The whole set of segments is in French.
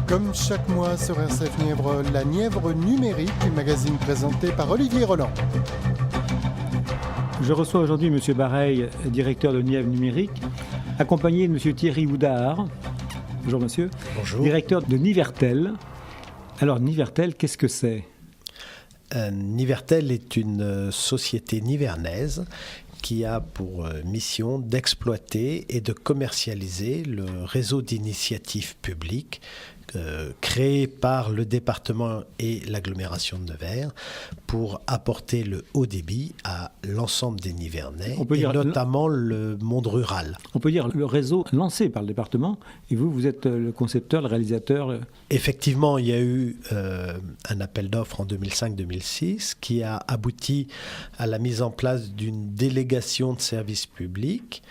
Comme chaque mois sur RCF Nièvre, la Nièvre numérique, magazine présenté par Olivier Roland. Je reçois aujourd'hui M. Bareil, directeur de Nièvre numérique, accompagné de M. Thierry Houdard. Bonjour monsieur. Bonjour. Directeur de Nivertel. Alors Nivertel, qu'est-ce que c'est ? Nivertel est une société nivernaise qui a pour mission d'exploiter et de commercialiser le réseau d'initiatives publiques créé par le département et l'agglomération de Nevers pour apporter le haut débit à l'ensemble des Nivernais, et notamment le monde rural. On peut dire le réseau lancé par le département, et vous êtes le concepteur, le réalisateur. Effectivement, il y a eu un appel d'offres en 2005-2006 qui a abouti à la mise en place d'une délégation de services publics,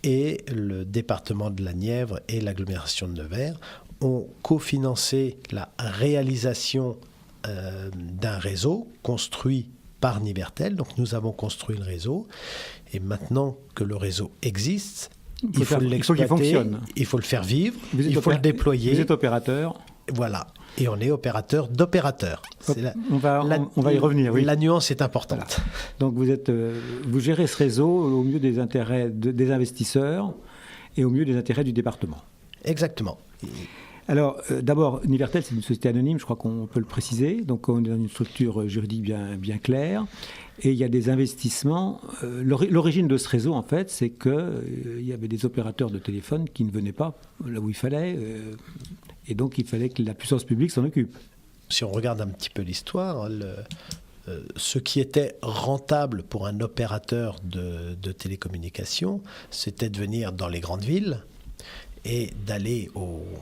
et le département de la Nièvre et l'agglomération de Nevers ont cofinancé la réalisation d'un réseau construit par Nivertel. Donc nous avons construit le réseau, et maintenant que le réseau existe, il faut l'exploiter, il faut le faire vivre, il faut le déployer. Vous êtes opérateur. Voilà, et on est opérateur d'opérateurs. On va y revenir, oui. La nuance est importante. Voilà. Donc vous gérez ce réseau au mieux des intérêts des investisseurs et au mieux des intérêts du département. Exactement. Alors, d'abord, Nivertel, c'est une société anonyme, je crois qu'on peut le préciser. Donc, on est dans une structure juridique bien claire. Et il y a des investissements. L'origine de ce réseau, en fait, c'est qu'il y avait des opérateurs de téléphone qui ne venaient pas là où il fallait. Et donc, il fallait que la puissance publique s'en occupe. Si on regarde un petit peu l'histoire, ce qui était rentable pour un opérateur de télécommunications, c'était de venir dans les grandes villes et d'aller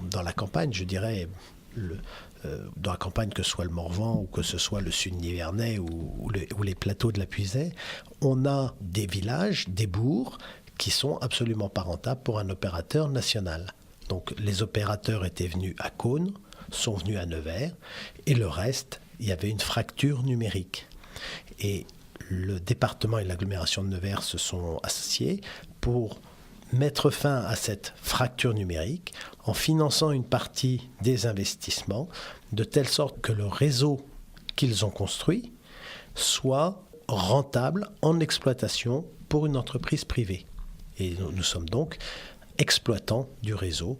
dans la campagne, je dirais, dans la campagne, que ce soit le Morvan ou que ce soit le sud nivernais ou les plateaux de la Puisaye, on a des villages, des bourgs qui sont absolument pas rentables pour un opérateur national. Donc les opérateurs étaient venus à Caunes, sont venus à Nevers, et le reste, il y avait une fracture numérique. Et le département et l'agglomération de Nevers se sont associés pour mettre fin à cette fracture numérique en finançant une partie des investissements, de telle sorte que le réseau qu'ils ont construit soit rentable en exploitation pour une entreprise privée. Et nous sommes donc exploitants du réseau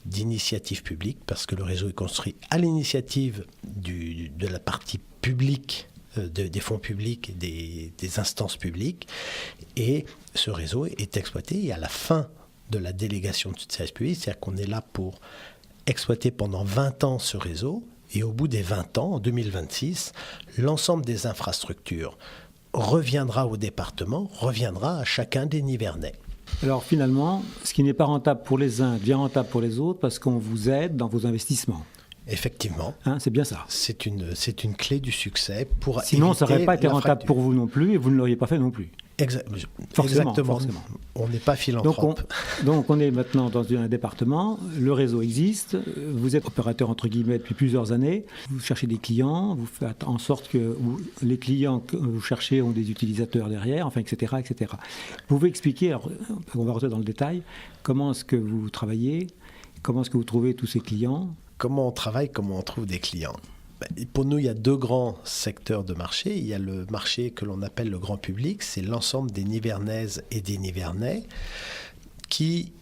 d'initiative publique, parce que le réseau est construit à l'initiative de la partie publique, des fonds publics et des instances publiques, et ce réseau est exploité. Et à la fin de la délégation de service public, c'est-à-dire qu'on est là pour exploiter pendant 20 ans ce réseau, et au bout des 20 ans, en 2026, l'ensemble des infrastructures reviendra au département, reviendra à chacun des Nivernais. Alors finalement, ce qui n'est pas rentable pour les uns devient rentable pour les autres parce qu'on vous aide dans vos investissements. Effectivement. C'est bien ça. C'est une clé du succès pour sinon, ça n'aurait pas été rentable fracture. pour vous non plus, et vous ne l'auriez pas fait non plus. Exactement. On n'est pas philanthrope. Donc on est maintenant dans un département, le réseau existe, vous êtes opérateur entre guillemets depuis plusieurs années, vous cherchez des clients, vous faites en sorte que les clients que vous cherchez ont des utilisateurs derrière, enfin, etc., etc. Vous pouvez expliquer, alors, on va rentrer dans le détail, comment est-ce que vous travaillez, comment est-ce que vous trouvez tous ces clients ? Comment on travaille, comment on trouve des clients ? Pour nous, il y a deux grands secteurs de marché. Il y a le marché que l'on appelle le grand public, c'est l'ensemble des Nivernaises et des Nivernais qui,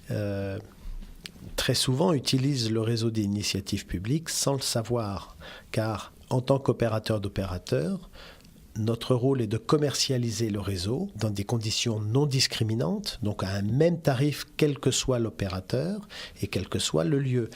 très souvent, utilisent le réseau d'initiatives publiques sans le savoir. Car en tant qu'opérateur d'opérateurs, notre rôle est de commercialiser le réseau dans des conditions non discriminantes, donc à un même tarif quel que soit l'opérateur et quel que soit le lieu.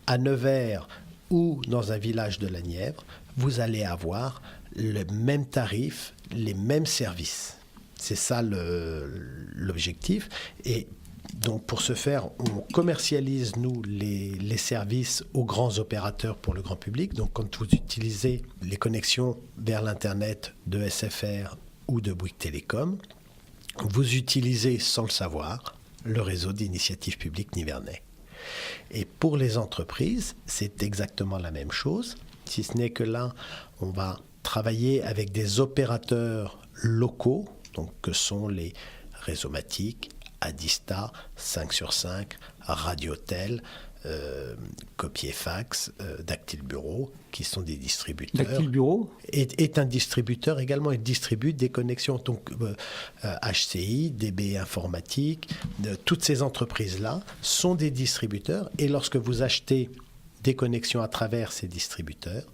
À Nevers ou dans un village de la Nièvre, vous allez avoir le même tarif, les mêmes services. C'est ça l'objectif. Et donc pour ce faire, on commercialise, nous, les services aux grands opérateurs pour le grand public. Donc quand vous utilisez les connexions vers l'Internet de SFR ou de Bouygues Télécom, vous utilisez, sans le savoir, le réseau d'initiatives publiques nivernais. Et pour les entreprises, c'est exactement la même chose, si ce n'est que là, on va travailler avec des opérateurs locaux, donc que sont les Réseaumatic, Adista, 5 sur 5, Radiotel, Copier Fax, Dactyle Bureau, qui sont des distributeurs. Dactyle Bureau est un distributeur également, il distribue des connexions. Donc HCI, DB Informatique, toutes ces entreprises-là sont des distributeurs. Et lorsque vous achetez des connexions à travers ces distributeurs,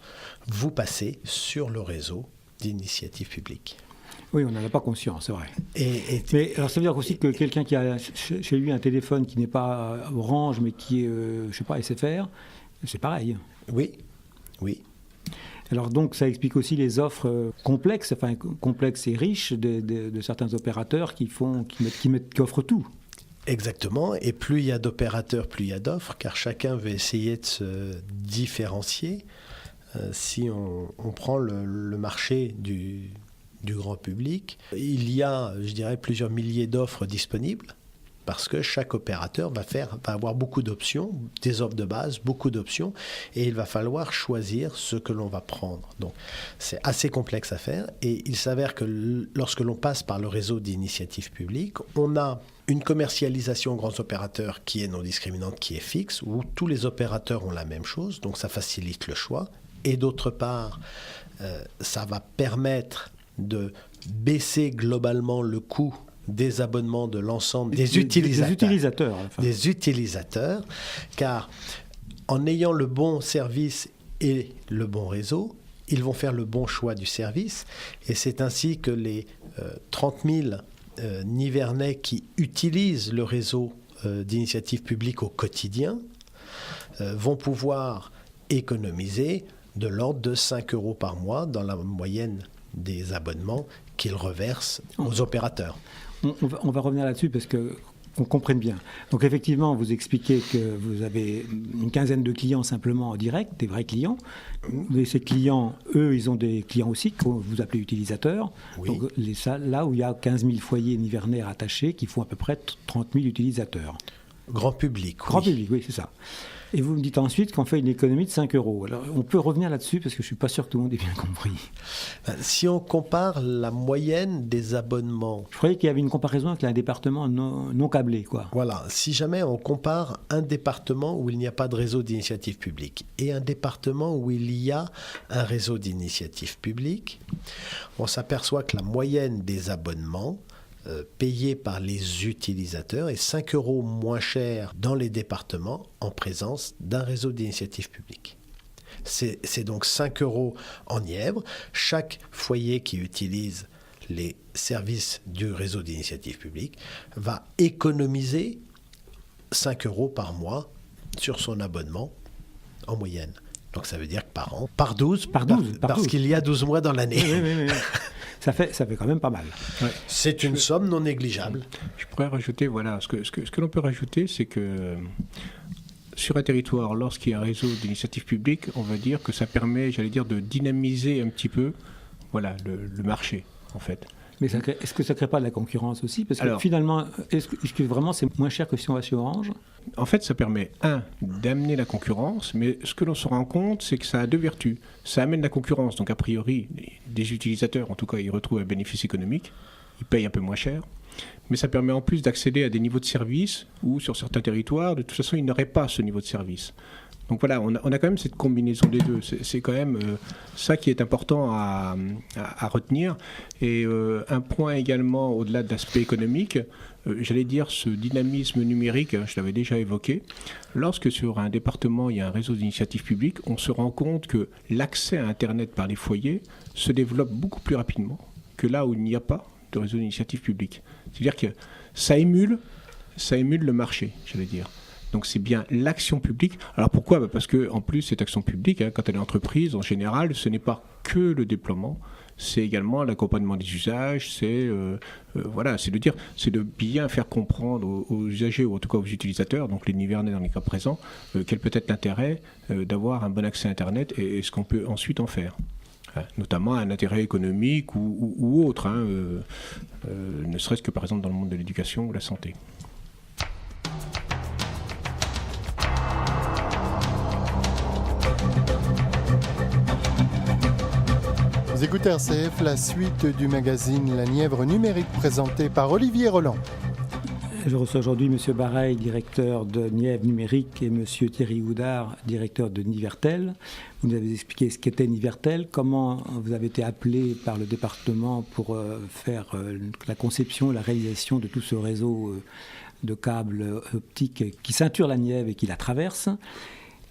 vous passez sur le réseau d'initiative publique. Oui, on n'en a pas conscience, c'est vrai. Mais alors ça veut dire aussi que quelqu'un qui a chez lui un téléphone qui n'est pas Orange, mais qui est, je sais pas, SFR, c'est pareil. Oui. Alors donc ça explique aussi les offres complexes et riches de certains opérateurs qui offrent tout. Exactement, et plus il y a d'opérateurs, plus il y a d'offres, car chacun veut essayer de se différencier. Si on prend le marché du grand public, il y a, je dirais, plusieurs milliers d'offres disponibles, parce que chaque opérateur va avoir beaucoup d'options, des offres de base, beaucoup d'options, et il va falloir choisir ce que l'on va prendre. Donc c'est assez complexe à faire, et il s'avère que lorsque l'on passe par le réseau d'initiative publique, on a une commercialisation aux grands opérateurs qui est non discriminante, qui est fixe, où tous les opérateurs ont la même chose, donc ça facilite le choix. Et d'autre part, ça va permettre de baisser globalement le coût des abonnements de l'ensemble des utilisateurs. Des utilisateurs, car en ayant le bon service et le bon réseau, ils vont faire le bon choix du service. Et c'est ainsi que les 30 000 Nivernais qui utilisent le réseau d'initiative publique au quotidien vont pouvoir économiser de l'ordre de 5 € par mois dans la moyenne des abonnements qu'ils reversent aux opérateurs. On va revenir là-dessus parce qu'on comprenne bien. Donc effectivement, vous expliquez que vous avez une quinzaine de clients simplement en direct, des vrais clients. Et ces clients, eux, ils ont des clients aussi que vous appelez utilisateurs. Oui. Donc là où il y a 15 000 foyers nivernais rattachés qui font à peu près 30 000 utilisateurs. Grand public, oui. Grand public, oui, c'est ça. Et vous me dites ensuite qu'on fait une économie de 5 €. Alors, on peut revenir là-dessus parce que je ne suis pas sûr que tout le monde ait bien compris. Si on compare la moyenne des abonnements... Je croyais qu'il y avait une comparaison avec un département non câblé, quoi. Voilà, si jamais on compare un département où il n'y a pas de réseau d'initiative publique et un département où il y a un réseau d'initiative publique, on s'aperçoit que la moyenne des abonnements payé par les utilisateurs est 5 € moins cher dans les départements en présence d'un réseau d'initiative publique. C'est donc 5 € en Nièvre. Chaque foyer qui utilise les services du réseau d'initiative publique va économiser 5 € par mois sur son abonnement en moyenne. Donc ça veut dire que par an, par 12, parce qu'il y a 12 mois dans l'année. Oui. Ça fait quand même pas mal. Ouais. C'est une somme non négligeable. Je pourrais rajouter, voilà, ce que l'on peut rajouter, c'est que sur un territoire, lorsqu'il y a un réseau d'initiative publique, on va dire que ça permet, de dynamiser un petit peu, voilà, le marché, en fait. Mais est-ce que ça ne crée pas de la concurrence aussi ? Parce que finalement, est-ce que vraiment c'est moins cher que si on va chez Orange ? En fait, ça permet, d'amener la concurrence, mais ce que l'on se rend compte, c'est que ça a deux vertus. Ça amène la concurrence, donc a priori, des utilisateurs, en tout cas, ils retrouvent un bénéfice économique, ils payent un peu moins cher, mais ça permet en plus d'accéder à des niveaux de service où, sur certains territoires, de toute façon, ils n'auraient pas ce niveau de service. Donc voilà, on a quand même cette combinaison des deux. C'est quand même ça qui est important à retenir. Et un point également, au-delà de l'aspect économique, ce dynamisme numérique, je l'avais déjà évoqué. Lorsque sur un département, il y a un réseau d'initiative publique, on se rend compte que l'accès à Internet par les foyers se développe beaucoup plus rapidement que là où il n'y a pas de réseau d'initiative publique. C'est-à-dire que ça émule le marché, Donc c'est bien l'action publique. Alors pourquoi ? Parce qu'en plus, cette action publique, quand elle est entreprise, en général, ce n'est pas que le déploiement, c'est également l'accompagnement des usages, c'est de bien faire comprendre aux usagers, ou en tout cas aux utilisateurs, donc les Nivernais dans les cas présents, quel peut être l'intérêt d'avoir un bon accès à Internet et ce qu'on peut ensuite en faire. Notamment un intérêt économique ou autre, ne serait-ce que par exemple dans le monde de l'éducation ou de la santé. Vous écoutez RCF, la suite du magazine La Nièvre numérique présenté par Olivier Roland. Je reçois aujourd'hui M. Bareil, directeur de Nièvre Numérique, et M. Thierry Houdard, directeur de Nivertel. Vous nous avez expliqué ce qu'était Nivertel, comment vous avez été appelé par le département pour faire la conception et la réalisation de tout ce réseau de câbles optiques qui ceinture la Nièvre et qui la traverse.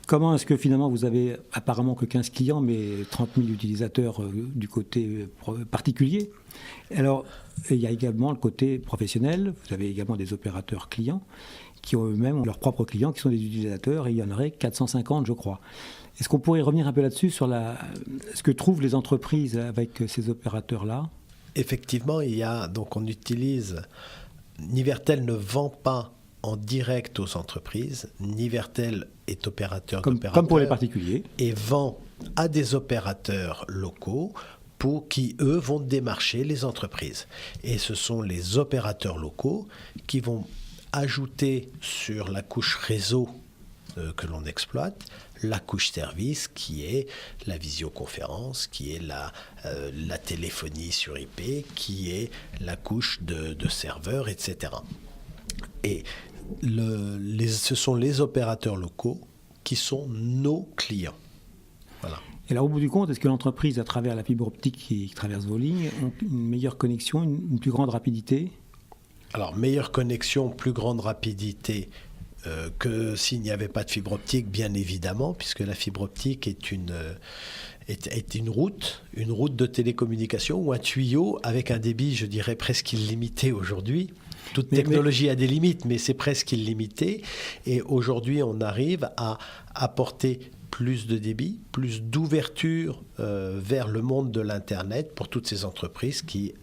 Comment est-ce que finalement vous avez apparemment que 15 clients, mais 30 000 utilisateurs du côté particulier? Alors, il y a également le côté professionnel. Vous avez également des opérateurs clients qui ont eux-mêmes leurs propres clients qui sont des utilisateurs, et il y en aurait 450, je crois. Est-ce qu'on pourrait revenir un peu là-dessus sur ce que trouvent les entreprises avec ces opérateurs-là? Effectivement, on utilise... Nivertel ne vend pas en direct aux entreprises. Nivertel est opérateur d'opérateurs. Comme pour les particuliers. Et vend à des opérateurs locaux qui, eux, vont démarcher les entreprises. Et ce sont les opérateurs locaux qui vont ajouter sur la couche réseau que l'on exploite, la couche service qui est la visioconférence, qui est la téléphonie sur IP, qui est la couche de serveurs, etc. Et ce sont les opérateurs locaux qui sont nos clients. Voilà. Et alors, au bout du compte, est-ce que l'entreprise, à travers la fibre optique qui traverse vos lignes, ont une meilleure connexion, une plus grande rapidité? Alors, meilleure connexion, plus grande rapidité que s'il n'y avait pas de fibre optique, bien évidemment, puisque la fibre optique est une route de télécommunication ou un tuyau avec un débit, je dirais, presque illimité aujourd'hui. Toute technologie a des limites, mais c'est presque illimité. Et aujourd'hui, on arrive à apporter plus de débit, plus d'ouverture vers le monde de l'Internet pour toutes ces entreprises qui,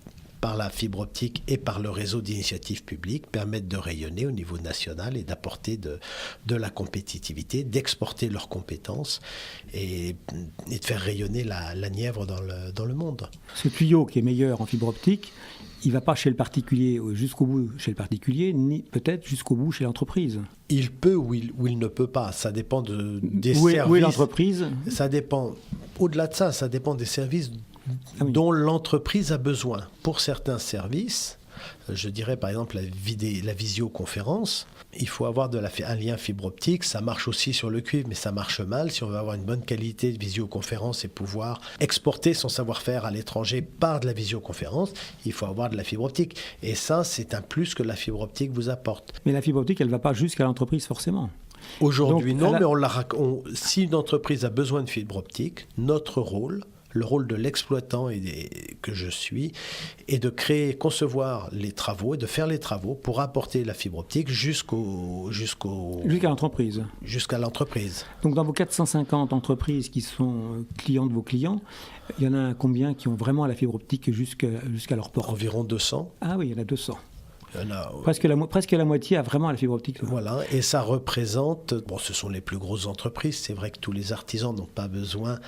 par la fibre optique et par le réseau d'initiatives publiques, permettent de rayonner au niveau national et d'apporter de la compétitivité, d'exporter leurs compétences et de faire rayonner la Nièvre dans le monde. Ce tuyau qui est meilleur en fibre optique, il ne va pas chez le particulier, jusqu'au bout chez le particulier, ni peut-être jusqu'au bout chez l'entreprise. Il peut ou il ne peut pas. Ça dépend des services. Où est l'entreprise? Ça dépend. Au-delà de ça, ça dépend des services dont l'entreprise a besoin. Pour certains services, je dirais par exemple la visioconférence, il faut avoir un lien fibre optique. Ça marche aussi sur le cuivre, mais ça marche mal. Si on veut avoir une bonne qualité de visioconférence et pouvoir exporter son savoir-faire à l'étranger par de la visioconférence, il faut avoir de la fibre optique. Et ça, c'est un plus que la fibre optique vous apporte. Mais la fibre optique, elle ne va pas jusqu'à l'entreprise forcément. Aujourd'hui, non, mais si une entreprise a besoin de fibre optique, notre rôle, le rôle de l'exploitant que je suis, est de concevoir les travaux et de faire les travaux pour apporter la fibre optique jusqu'à l'entreprise. Jusqu'à l'entreprise. Donc dans vos 450 entreprises qui sont clients de vos clients, il y en a combien qui ont vraiment la fibre optique jusqu'à leur porte? Environ 200. Ah oui, il y en a 200. Presque la moitié a vraiment la fibre optique. Voilà, et ça représente, ce sont les plus grosses entreprises, c'est vrai que tous les artisans n'ont pas besoin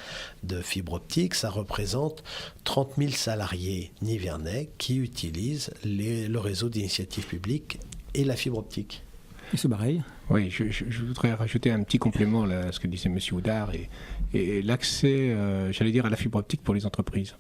de fibre optique, ça représente 30 000 salariés nivernais qui utilisent le réseau d'initiatives publiques et la fibre optique. Et c'est pareil. Oui, je voudrais rajouter un petit complément à ce que disait M. Houdard et l'accès, à la fibre optique pour les entreprises.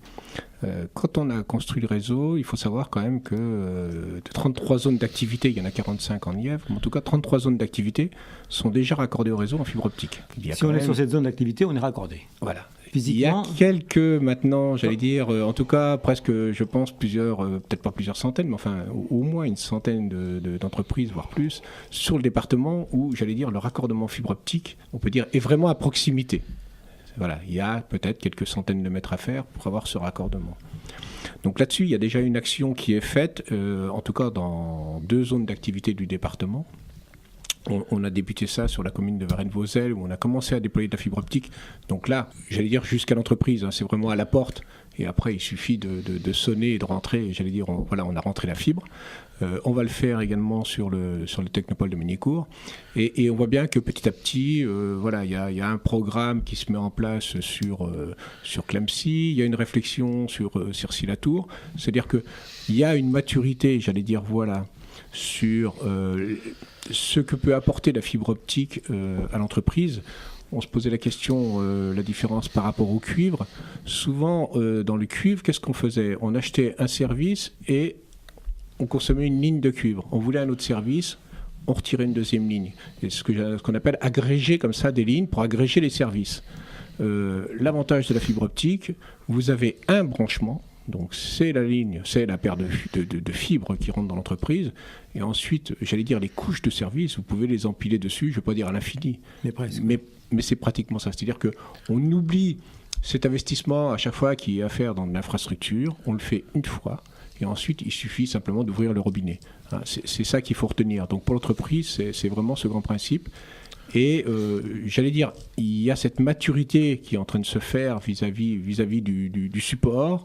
Quand on a construit le réseau, il faut savoir quand même que de 33 zones d'activité, il y en a 45 en Nièvre, mais en tout cas 33 zones d'activité sont déjà raccordées au réseau en fibre optique. Si on est sur cette zone d'activité, on est raccordé. Voilà. Physiquement. Il y a quelques, maintenant, en tout cas presque, je pense, peut-être pas plusieurs centaines, mais enfin au moins une centaine d'entreprises, voire plus, sur le département où, le raccordement fibre optique, on peut dire, est vraiment à proximité. Voilà, il y a peut-être quelques centaines de mètres à faire pour avoir ce raccordement. Donc là-dessus, il y a déjà une action qui est faite, en tout cas dans 2 zones d'activité du département. On a débuté ça sur la commune de Varennes-Vauzelles où on a commencé à déployer de la fibre optique. Donc là, jusqu'à l'entreprise, c'est vraiment à la porte. Et après, il suffit de sonner et de rentrer. On a rentré la fibre. On va le faire également sur le technopole de Menicourt. Et on voit bien que petit à petit, il y a un programme qui se met en place sur Clamcy. Il y a une réflexion sur Circy-la-Tour. C'est-à-dire qu'il y a une maturité, sur ce que peut apporter la fibre optique à l'entreprise. On se posait la question, la différence par rapport au cuivre. Souvent, dans le cuivre, qu'est-ce qu'on faisait? On achetait un service et on consommait une ligne de cuivre. On voulait un autre service, on retirait une deuxième ligne. C'est ce qu'on appelle agréger comme ça des lignes pour agréger les services. L'avantage de la fibre optique, vous avez un branchement, donc c'est la ligne, c'est la paire de fibres qui rentrent dans l'entreprise, et ensuite, j'allais dire, les couches de services, vous pouvez les empiler dessus, je ne vais pas dire à l'infini, Mais presque. mais c'est pratiquement ça. C'est-à-dire qu'on oublie cet investissement à chaque fois qui est à faire dans l'infrastructure, on le fait une fois, et ensuite il suffit simplement d'ouvrir le robinet. C'est ça qu'il faut retenir. Donc pour l'entreprise, c'est vraiment ce grand principe. Et j'allais dire, il y a cette maturité qui est en train de se faire vis-à-vis du support,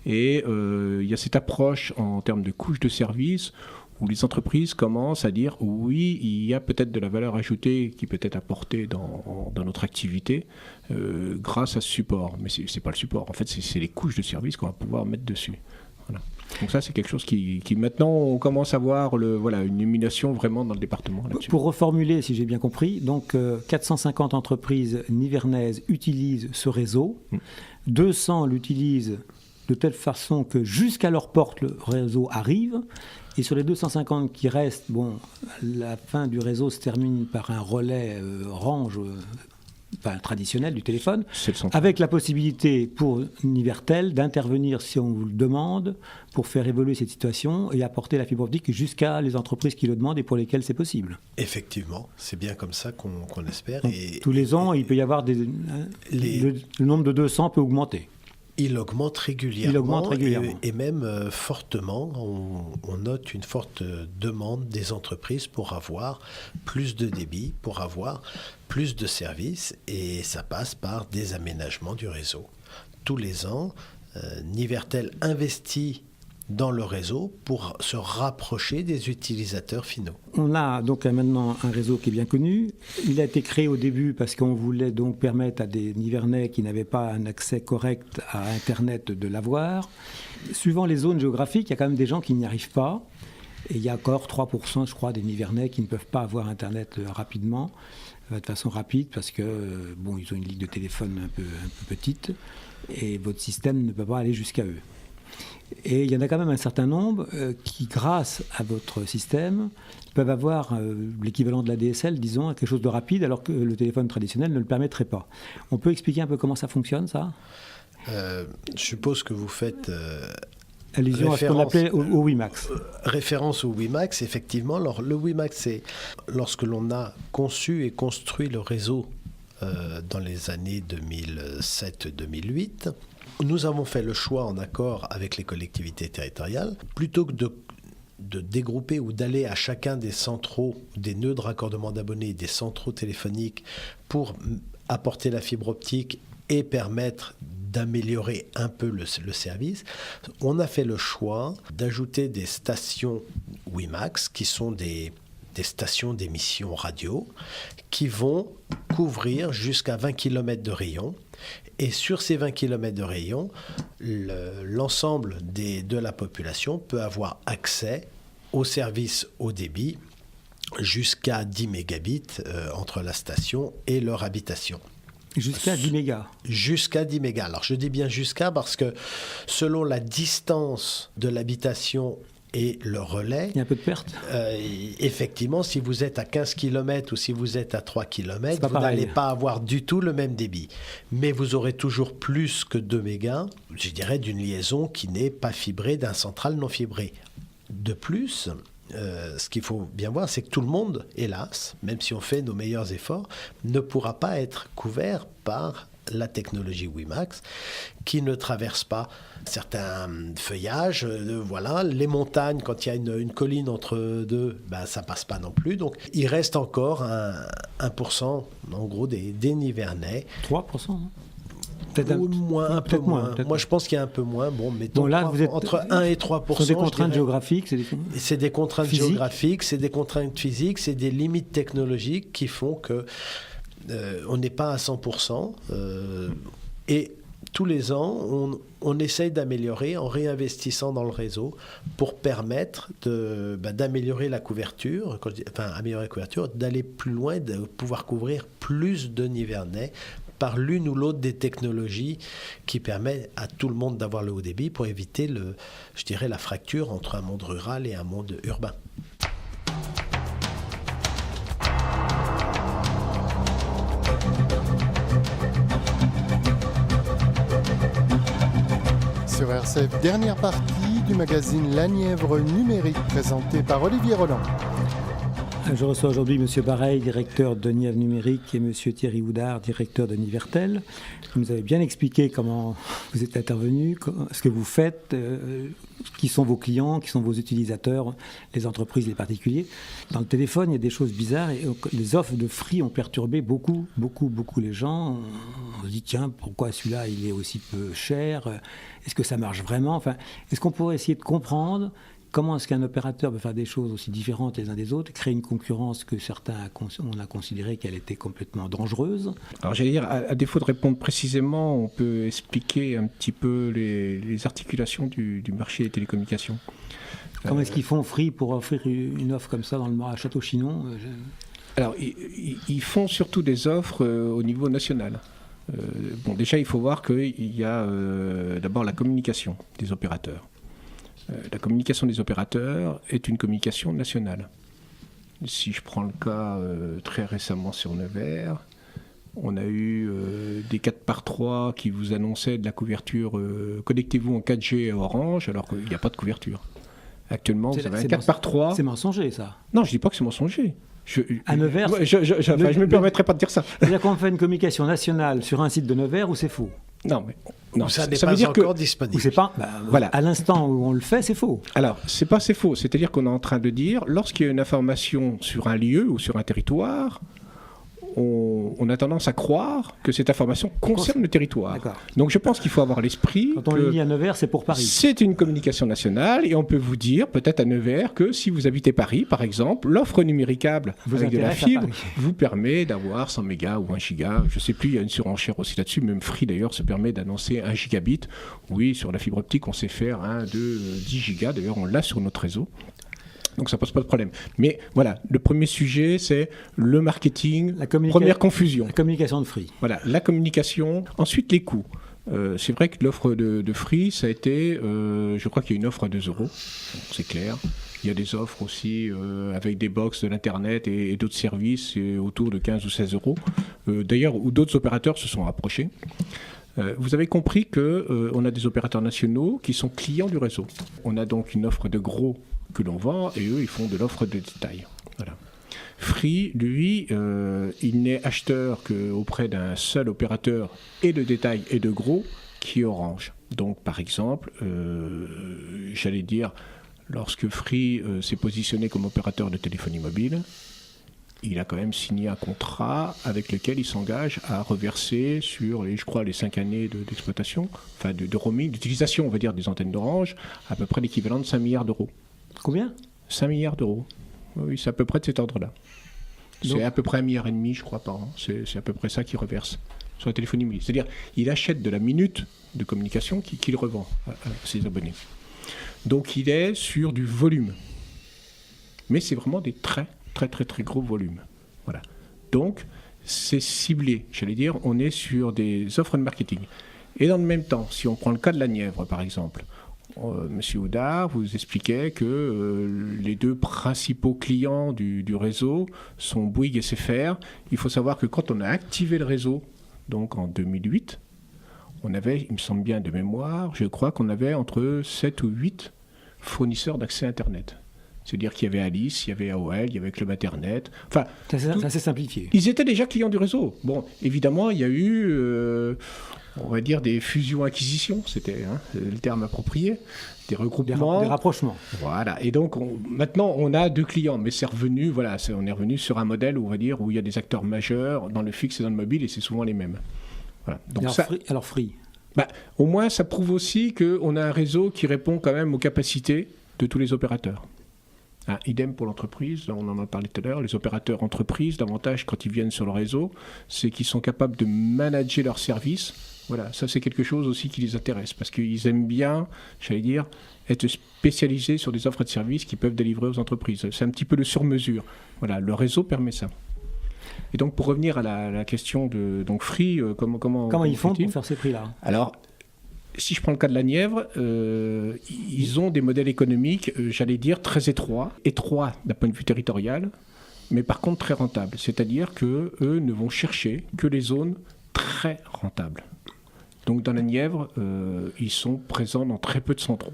et il y a cette approche en termes de couches de services où les entreprises commencent à dire oui, il y a peut-être de la valeur ajoutée qui peut être apportée dans notre activité grâce à ce support. Mais ce n'est pas le support, en fait c'est les couches de services qu'on va pouvoir mettre dessus. Voilà. Donc ça c'est quelque chose qui maintenant on commence à voir une illumination vraiment dans le département là-dessus. Pour reformuler, si j'ai bien compris, donc 450 entreprises nivernaises utilisent ce réseau, 200 l'utilisent de telle façon que jusqu'à leur porte le réseau arrive, et sur les 250 qui restent, la fin du réseau se termine par un relais range traditionnel du téléphone, avec la possibilité pour Nivertel d'intervenir si on vous le demande pour faire évoluer cette situation et apporter la fibre optique jusqu'à les entreprises qui le demandent et pour lesquelles c'est possible. Effectivement, c'est bien comme ça qu'on espère. Donc, tous les ans, il peut y avoir le nombre de 200 peut augmenter. Il augmente régulièrement. Et même fortement. On note une forte demande des entreprises pour avoir plus de débit, pour avoir plus de services, et ça passe par des aménagements du réseau. Tous les ans, Nivertel investit dans le réseau pour se rapprocher des utilisateurs finaux. On a donc maintenant un réseau qui est bien connu. Il a été créé au début parce qu'on voulait donc permettre à des Nivernais qui n'avaient pas un accès correct à Internet de l'avoir. Suivant les zones géographiques, il y a quand même des gens qui n'y arrivent pas. Et il y a encore 3%, je crois, des Nivernais qui ne peuvent pas avoir Internet rapidement, de façon rapide, parce que ils ont une ligne de téléphone un peu petite et votre système ne peut pas aller jusqu'à eux. Et il y en a quand même un certain nombre qui, grâce à votre système, peuvent avoir l'équivalent de la DSL, disons, quelque chose de rapide, alors que le téléphone traditionnel ne le permettrait pas. On peut expliquer un peu comment ça fonctionne, ça ? Je suppose que vous faites allusion à ce qu'on appelait au WiMAX. Référence au WiMAX, effectivement. Alors, le WiMAX, c'est lorsque l'on a conçu et construit le réseau dans les années 2007-2008. Nous avons fait le choix, en accord avec les collectivités territoriales, plutôt que de dégrouper ou d'aller à chacun des centraux, des nœuds de raccordement d'abonnés, des centraux téléphoniques pour apporter la fibre optique et permettre d'améliorer un peu le service, on a fait le choix d'ajouter des stations WiMAX qui sont des stations d'émission radio qui vont couvrir jusqu'à 20 km de rayon. Et sur ces 20 km de rayon, l'ensemble de la population peut avoir accès aux services haut débit jusqu'à 10 mégabits entre la station et leur habitation. Jusqu'à 10 mégas. Jusqu'à 10 mégas. Alors je dis bien jusqu'à parce que selon la distance de l'habitation et le relais, il y a un peu de perte. Effectivement, si vous êtes à 15 km ou si vous êtes à 3 km, vous n'allez pas avoir du tout le même débit. Mais vous aurez toujours plus que 2 mégas, je dirais, d'une liaison qui n'est pas fibrée, d'un central non fibré. De plus, ce qu'il faut bien voir, c'est que tout le monde, hélas, même si on fait nos meilleurs efforts, ne pourra pas être couvert par la technologie WiMAX, qui ne traverse pas certains feuillages. Les montagnes, quand il y a une colline entre deux, ça passe pas non plus. Donc, il reste encore 1%, en gros, des Nivernais. 3%, peut-être un peu moins. Moi, je pense qu'il y a un peu moins. Mettons là, vous êtes entre 1 et 3%. C'est des contraintes géographiques. C'est des contraintes géographiques, c'est des contraintes physiques, c'est des limites technologiques qui font que on n'est pas à 100%. Et tous les ans, on essaye d'améliorer en réinvestissant dans le réseau pour permettre d'améliorer la couverture, améliorer la couverture, d'aller plus loin, de pouvoir couvrir plus de Nivernais par l'une ou l'autre des technologies qui permet à tout le monde d'avoir le haut débit pour éviter, je dirais, la fracture entre un monde rural et un monde urbain. Sur RCF, dernière partie du magazine La Nièvre numérique présenté par Olivier Roland. Je reçois aujourd'hui M. Bareil, directeur de Nièvre numérique, et M. Thierry Houdard, directeur de Nivertel. Vous nous avez bien expliqué comment vous êtes intervenu, ce que vous faites, qui sont vos clients, qui sont vos utilisateurs, les entreprises, les particuliers. Dans le téléphone, il y a des choses bizarres et les offres de Free ont perturbé beaucoup les gens. On se dit, tiens, pourquoi celui-là, il est aussi peu cher? Est-ce que ça marche vraiment? Enfin, est-ce qu'on pourrait essayer de comprendre comment est-ce qu'un opérateur peut faire des choses aussi différentes les uns des autres, créer une concurrence que certains on a considéré qu'elle était complètement dangereuse? Alors j'allais dire, à défaut de répondre précisément, on peut expliquer un petit peu les articulations du marché des télécommunications. Comment est-ce qu'ils font Free pour offrir une offre comme ça à Château-Chinon? Alors ils font surtout des offres au niveau national. Déjà il faut voir qu'il y a d'abord la communication des opérateurs. La communication des opérateurs est une communication nationale. Si je prends le cas très récemment sur Nevers, on a eu des 4x3 qui vous annonçaient de la couverture connectez-vous en 4G à Orange alors qu'il n'y a pas de couverture. Actuellement, vous avez un 4x3. C'est mensonger ça. Non, je ne dis pas que c'est mensonger. À Nevers, je ne me permettrai pas de dire ça. C'est-à-dire qu'on fait une communication nationale sur un site de Nevers où c'est faux? Non, ça n'est ça pas veut dire encore que disponible. C'est pas, voilà. À l'instant où on le fait, c'est faux. Alors, c'est faux. C'est-à-dire qu'on est en train de dire, lorsqu'il y a une information sur un lieu ou sur un territoire, on a tendance à croire que cette information concerne le territoire. D'accord. Donc je pense qu'il faut avoir l'esprit Quand on le lit à Nevers, c'est pour Paris. C'est une communication nationale et on peut vous dire, peut-être à Nevers, que si vous habitez Paris, par exemple, l'offre numéricable avec de la fibre vous permet d'avoir 100 mégas ou 1 giga. Je ne sais plus, il y a une surenchère aussi là-dessus. Même Free d'ailleurs se permet d'annoncer 1 gigabit. Oui, sur la fibre optique, on sait faire 1, 2, 10 gigas. D'ailleurs, on l'a sur notre réseau. Donc ça pose pas de problème. Mais voilà, le premier sujet, c'est le marketing, première confusion. La communication de Free. Voilà, la communication. Ensuite, les coûts. C'est vrai que l'offre de Free, ça a été, je crois qu'il y a une offre à 2 €, c'est clair. Il y a des offres aussi avec des box de l'Internet et d'autres services autour de 15 ou 16 €. D'ailleurs, où d'autres opérateurs se sont rapprochés. Vous avez compris qu'on a des opérateurs nationaux qui sont clients du réseau. On a donc une offre de gros que l'on vend et eux, ils font de l'offre de détail. Voilà. Free, lui, il n'est acheteur qu'auprès d'un seul opérateur et de détail et de gros qui est Orange. Donc, par exemple, j'allais dire, lorsque Free s'est positionné comme opérateur de téléphonie mobile, il a quand même signé un contrat avec lequel il s'engage à reverser sur, je crois, les 5 années d'exploitation, enfin de roaming, d'utilisation, on va dire, des antennes d'Orange, à peu près l'équivalent de 5 milliards d'euros. Combien ? 5 milliards d'euros. Oui, c'est à peu près de cet ordre-là. C'est à peu près 1,5 milliard, je crois, par an. C'est à peu près ça qu'il reverse sur la téléphonie mobile. C'est-à-dire, il achète de la minute de communication qu'il revend à ses abonnés. Donc, il est sur du volume. Mais c'est vraiment des très gros volumes. Voilà. Donc, c'est ciblé. J'allais dire, on est sur des offres de marketing. Et dans le même temps, si on prend le cas de la Nièvre, par exemple, Monsieur Houdard vous expliquait que les 2 principaux clients du réseau sont Bouygues et SFR. Il faut savoir que quand on a activé le réseau, donc en 2008, on avait, il me semble bien de mémoire, je crois qu'on avait entre 7 ou 8 fournisseurs d'accès Internet. C'est-à-dire qu'il y avait Alice, il y avait AOL, il y avait Club Internet. Enfin, ça s'est simplifié. Ils étaient déjà clients du réseau. Bon, évidemment, il y a eu, on va dire, des fusions-acquisitions, c'était le terme approprié, des regroupements. Des rapprochements. Voilà. Et donc, maintenant, on a 2 clients, mais c'est revenu, voilà, on est revenu sur un modèle, on va dire, où il y a des acteurs majeurs dans le fixe et dans le mobile, et c'est souvent les mêmes. Voilà. Donc alors Free. Au moins, ça prouve aussi qu'on a un réseau qui répond quand même aux capacités de tous les opérateurs. Idem pour l'entreprise, on en a parlé tout à l'heure, les opérateurs entreprises, l'avantage quand ils viennent sur le réseau, c'est qu'ils sont capables de manager leurs services. Voilà, ça c'est quelque chose aussi qui les intéresse, parce qu'ils aiment bien, j'allais dire, être spécialisés sur des offres de services qu'ils peuvent délivrer aux entreprises. C'est un petit peu le sur-mesure. Voilà, le réseau permet ça. Et donc, pour revenir à la question de donc Free, Comment ils font pour faire ces prix-là? Alors, si je prends le cas de la Nièvre, ils ont des modèles économiques, j'allais dire, très étroits d'un point de vue territorial, mais par contre très rentables. C'est-à-dire qu'eux ne vont chercher que les zones très rentables. Donc dans la Nièvre, ils sont présents dans très peu de centraux.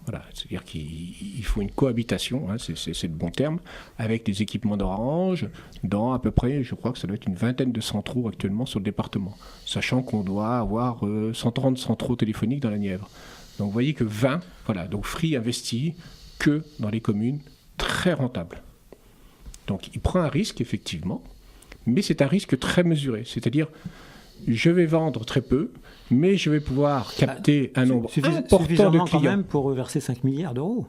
Voilà, c'est-à-dire qu'il faut une cohabitation, hein, c'est le bon terme, avec des équipements d'Orange dans à peu près, je crois que ça doit être une vingtaine de centraux actuellement sur le département, sachant qu'on doit avoir 130 centraux téléphoniques dans la Nièvre. Donc vous voyez que 20, voilà, donc Free investit que dans les communes très rentables. Donc il prend un risque, effectivement, mais c'est un risque très mesuré, c'est-à-dire je vais vendre très peu, mais je vais pouvoir capter un nombre important de clients. Quand même pour verser 5 milliards d'euros.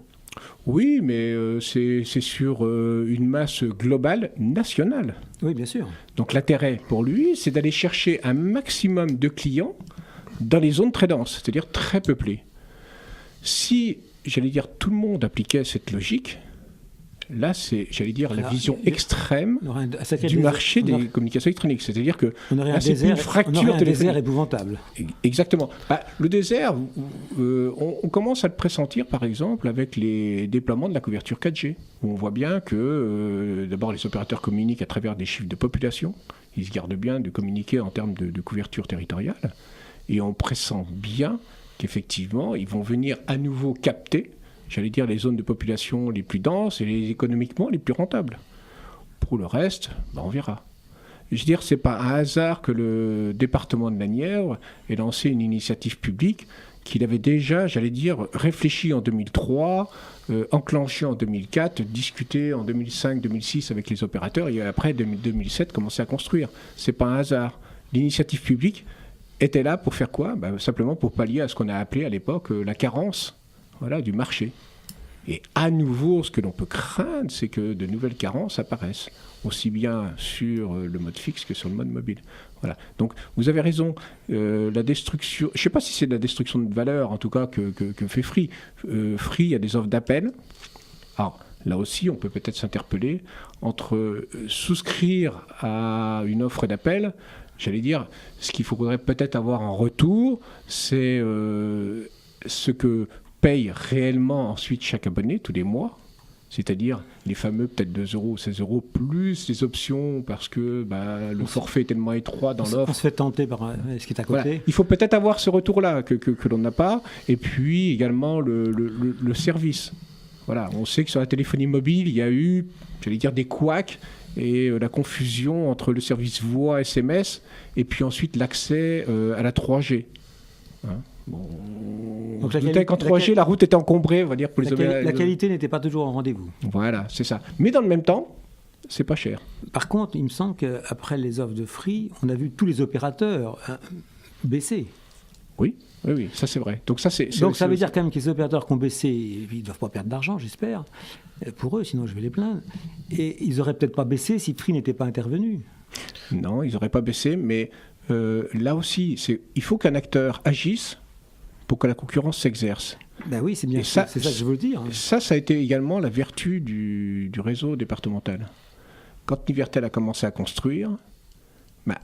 Oui, mais c'est sur une masse globale nationale. Oui, bien sûr. Donc l'intérêt pour lui, c'est d'aller chercher un maximum de clients dans les zones très denses, c'est-à-dire très peuplées. Si, j'allais dire, tout le monde appliquait cette logique, là, c'est, j'allais dire, la vision extrême du marché des communications électroniques. C'est-à-dire que là, c'est une fracture téléphonique. Désert épouvantable. Exactement. Le désert, on commence à le pressentir, par exemple, avec les déploiements de la couverture 4G. Où on voit bien que, d'abord, les opérateurs communiquent à travers des chiffres de population. Ils se gardent bien de communiquer en termes de couverture territoriale. Et on pressent bien qu'effectivement, ils vont venir à nouveau capter, j'allais dire, les zones de population les plus denses et économiquement les plus rentables. Pour le reste, on verra. Je veux dire, ce n'est pas un hasard que le département de la Nièvre ait lancé une initiative publique qu'il avait déjà, j'allais dire, réfléchi en 2003, enclenché en 2004, discuté en 2005-2006 avec les opérateurs et après, 2007, commencé à construire. Ce n'est pas un hasard. L'initiative publique était là pour faire quoi ? Simplement pour pallier à ce qu'on a appelé à l'époque la carence. Voilà, du marché. Et à nouveau, ce que l'on peut craindre, c'est que de nouvelles carences apparaissent, aussi bien sur le mode fixe que sur le mode mobile. Voilà. Donc, vous avez raison, la destruction, je ne sais pas si c'est de la destruction de valeur, en tout cas, que fait Free. Free, il y a des offres d'appel. Alors, là aussi, on peut peut-être s'interpeller entre souscrire à une offre d'appel. J'allais dire, ce qu'il faudrait peut-être avoir en retour, c'est ce que paye réellement ensuite chaque abonné tous les mois, c'est-à-dire les fameux peut-être 2 euros ou 16 euros, plus les options parce que le forfait est tellement étroit dans l'offre. On se fait tenter par ce qui est à côté. Voilà. Il faut peut-être avoir ce retour-là que l'on n'a pas, et puis également le service. Voilà, on sait que sur la téléphonie mobile, il y a eu, j'allais dire, des couacs et la confusion entre le service voix SMS et puis ensuite l'accès à la 3G. Hein. Donc qu'en 3G, la route était encombrée, on va dire, pour les la qualité n'était pas toujours au rendez-vous. Voilà, c'est ça. Mais dans le même temps, c'est pas cher. Par contre, il me semble qu'après les offres de Free, on a vu tous les opérateurs baisser. Oui, ça c'est vrai. Donc ça veut dire quand même que les opérateurs qui ont baissé, ils ne doivent pas perdre d'argent, j'espère, pour eux, sinon je vais les plaindre. Et ils n'auraient peut-être pas baissé si Free n'était pas intervenu. Non, ils n'auraient pas baissé, mais là aussi, il faut qu'un acteur agisse pour que la concurrence s'exerce. Ben oui, c'est bien ça, c'est ça que je veux dire. Ça a été également la vertu du réseau départemental. Quand Nivertel a commencé à construire,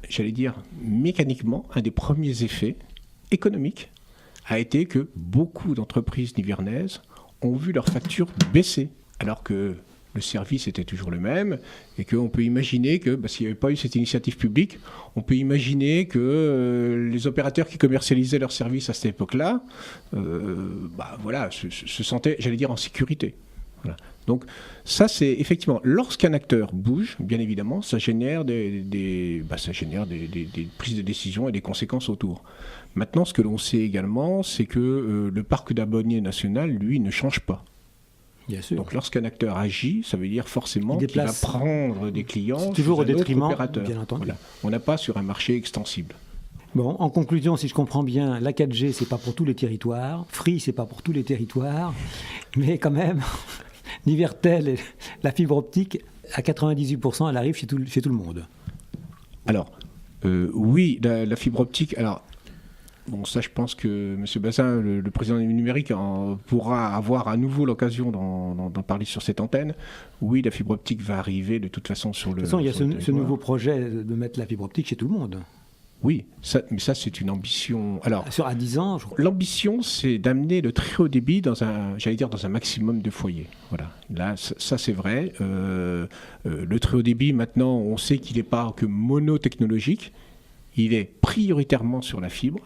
j'allais dire mécaniquement, un des premiers effets économiques a été que beaucoup d'entreprises nivernaises ont vu leurs factures baisser, alors que le service était toujours le même, et qu'on peut imaginer que, s'il n'y avait pas eu cette initiative publique, on peut imaginer que les opérateurs qui commercialisaient leurs services à cette époque-là, se sentaient, j'allais dire, en sécurité. Voilà. Donc ça, c'est effectivement, lorsqu'un acteur bouge, bien évidemment, ça génère des prises de décision et des conséquences autour. Maintenant, ce que l'on sait également, c'est que le parc d'abonnés national, lui, ne change pas. Bien sûr. Donc lorsqu'un acteur agit, ça veut dire forcément qu'il va prendre des clients. C'est toujours au détriment, bien entendu. Voilà. On n'a pas sur un marché extensible. Bon, en conclusion, si je comprends bien, la 4G, c'est pas pour tous les territoires. Free, c'est pas pour tous les territoires. Mais quand même, Nivertel et la fibre optique, à 98%, elle arrive chez tout le monde. Alors, oui, la fibre optique... Alors, Bon, ça, je pense que M. Bazin, le président du numérique, pourra avoir à nouveau l'occasion d'en parler sur cette antenne. Oui, la fibre optique va arriver de toute façon sur le. De toute façon, il y a ce territoire. nouveau projet de mettre la fibre optique chez tout le monde. Oui, mais ça, c'est une ambition. Alors, À 10 ans, je crois. l'ambition, c'est d'amener le très haut débit dans un maximum de foyers. Voilà. Là, ça, c'est vrai. Le très haut débit, maintenant, on sait qu'il n'est pas que monotechnologique. Il est prioritairement sur la fibre.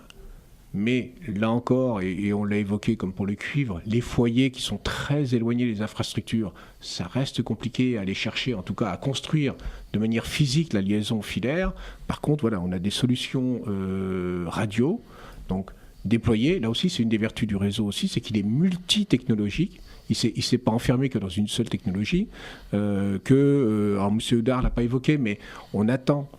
Mais là encore, et on l'a évoqué comme pour le cuivre, les foyers qui sont très éloignés des infrastructures, ça reste compliqué à aller chercher, en tout cas à construire de manière physique la liaison filaire. Par contre, voilà, on a des solutions radio, donc déployées. Là aussi, c'est une des vertus du réseau aussi, c'est qu'il est multi-technologique. Il ne s'est pas enfermé que dans une seule technologie. Alors, M. Oudard ne l'a pas évoqué, mais on attend.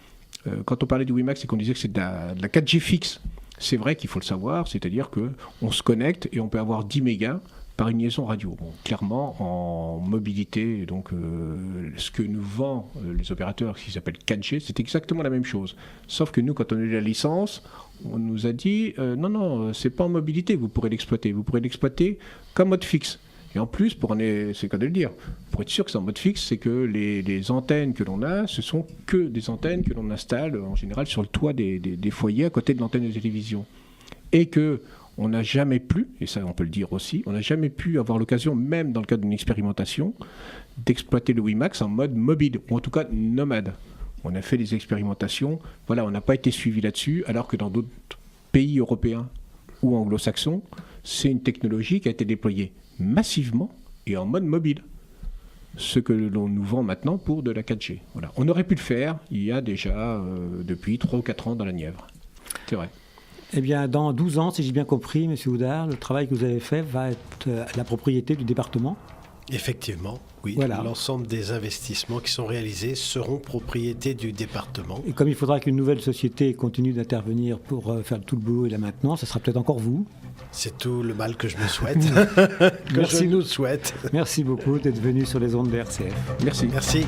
Quand on parlait du WiMAX, c'est qu'on disait que c'est de la 4G fixe. C'est vrai qu'il faut le savoir, c'est-à-dire qu'on se connecte et on peut avoir 10 mégas par une liaison radio. Bon, clairement, en mobilité, donc ce que nous vendent les opérateurs qui s'appellent 4G, c'est exactement la même chose. Sauf que nous, quand on a eu la licence, on nous a dit non, c'est pas en mobilité que vous pourrez l'exploiter. Vous pourrez l'exploiter comme mode fixe. Et en plus, c'est le cas de le dire, pour être sûr que c'est en mode fixe, c'est que les antennes que l'on a, ce sont que des antennes que l'on installe en général sur le toit des foyers à côté de l'antenne de télévision. Et que on n'a jamais pu, et ça on peut le dire aussi, on n'a jamais pu avoir l'occasion, même dans le cadre d'une expérimentation, d'exploiter le WiMAX en mode mobile, ou en tout cas nomade. On a fait des expérimentations, voilà, on n'a pas été suivi là-dessus, alors que dans d'autres pays européens ou anglo-saxons, c'est une technologie qui a été déployée massivement et en mode mobile. Ce que l'on nous vend maintenant pour de la 4G. Voilà. On aurait pu le faire il y a déjà depuis 3 ou 4 ans dans la Nièvre. C'est vrai. Eh bien, dans 12 ans, si j'ai bien compris, M. Oudard, le travail que vous avez fait va être la propriété du département. Effectivement, oui. Voilà. L'ensemble des investissements qui sont réalisés seront propriété du département. Et comme il faudra qu'une nouvelle société continue d'intervenir pour faire tout le boulot et la maintenance, ça sera peut-être encore vous. C'est tout le mal que je me souhaite, que Merci. je nous souhaite. Merci beaucoup d'être venu sur les ondes de RCF. Merci. Merci.